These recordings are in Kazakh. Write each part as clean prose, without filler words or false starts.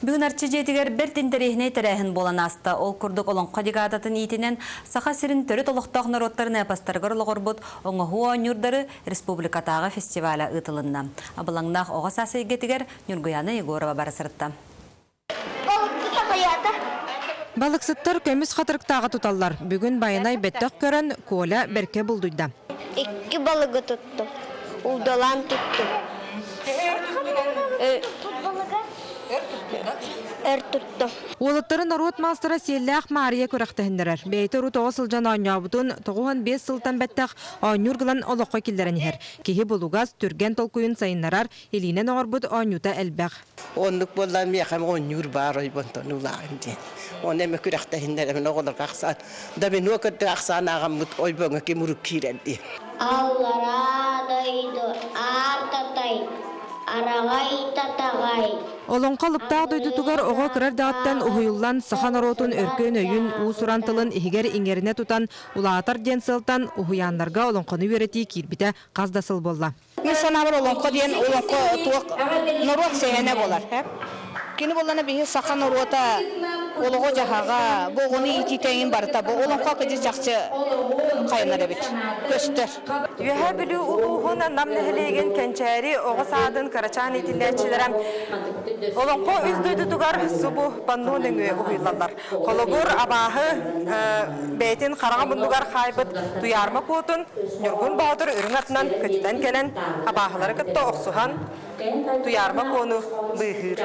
Бүгін арчы жетігер бірден тарихіне тәрәхін болан асты. Ол күрдік олон қадиғадатын етінен сақа сірін түрі толықтақ народтарын әпастарғыр лұғырбұд оңығы ойнюрдары республикатағы фестиваля ұтылында. Абылаңнақ оғас асы егетігер Нюргуяны Егорова барысырытта. Балықсыттар көміс қатырықтағы тұталар. Бүгін байынай бәттіқ көрін Коля берке бұлдыйда. 2 балығы тұттым. Ұлдалан тұттым. Олыттарын народ мастыра селләқ Мария көріқтігіндірер. Бейті ұры 9 сылжан ойнабыдың 5 сылтан бәттіқ ойнюрғылан олыққа келдерін ер. Кеге болуғаз түрген толкуын сайынларар елінен оғырбыд ойнюта әлбәқ. Онлық болдан меқам ойнюр бар ойбонтон ұлағын ден. Оны әмі көріқтігіндерін оғылық ақсан. Да мен өкірді ақсан ағамыд ойбоңы кемұрып кейрәнді. Аллара дойды артатай. Арағай татағай. Олон қалыптақ дойдутугар оға кірар дағыттан ұхыйылан сахан оротын өркөн өйін ұсырантылын ихигер иңеріне тұтан ұлағатар ден сылтан ұхыянларға олонқыны өреті кирбіте қаздасыл болла. Мен санабыр олонқы ден олонқы туық нұрот сейіне болар. Кені болана бейі сақан ұруата олығы жағаға бұғыны итетейін барыта бұл олыңқа көде жақсы қайынар әбет. Көстір. Үйәе білі ұлығына намнығылеген кәнчәрі оғы саадың қарачан етілдәтшілерім. Олыңқа үздойды тұғар сұбу бандуының ұйылалар. Қолығыр абағы бәйтін қараға бұндығар қайбыт тұярма көтін нүргін бағдыр үрің атынан көтіден келен абағылары күтті оқсуған туярма кону быхыр.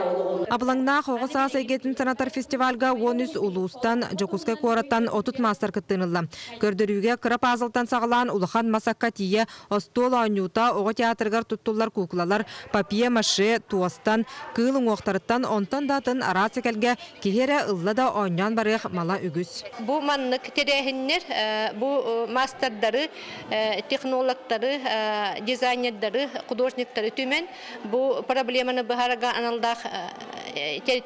Абылаңнақ оғыз ас егетін санатар фестивальға 13 улустан Жокускай кораттан 30 мастер кыттынылла. Көрдірюге қырап азылтан сағылан улыхан масаққа тие остол ойнюта оғы театргар туттулар куклалар папия маше туастан кылың оқтарыттан онтан датын арасекелге кехері ыллада ойнян барық мала үгіз. Бұл маннық терехіннер, бұл мастerdары, технологтары, дизайнердары, художниктары түмен bu проблеманы бахарага аналдах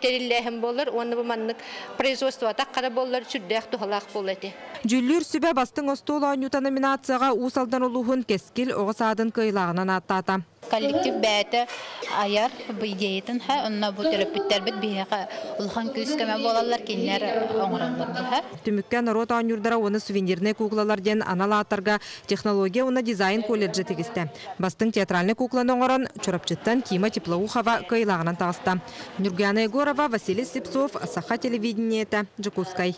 териллехим болар, оны бу маннык производство таккара болар, сүрдәк тухалак болати. Жүллүр сүбә бастың остол ойнута номинацияға усалдан улуғын кескил оғы садын кыйлагынан аттата. Коллектив бәті аяр бұйдейтін, онына бұл терапевттер біт бейіға ұлған көз көмі болалар кенлер оңыралар. Түміккен народ ойнюрдара оны сувенирне куклалар ден аналатарға технология оны дизайн колледжі тегісті. Бастың театральны кукланы оңырын чорапчыттан Кима Теплоухова кыйлагынан тағыста. Нюргуяна Егорова, Василий Слепцов, Саха телевидениеті, Жокускай.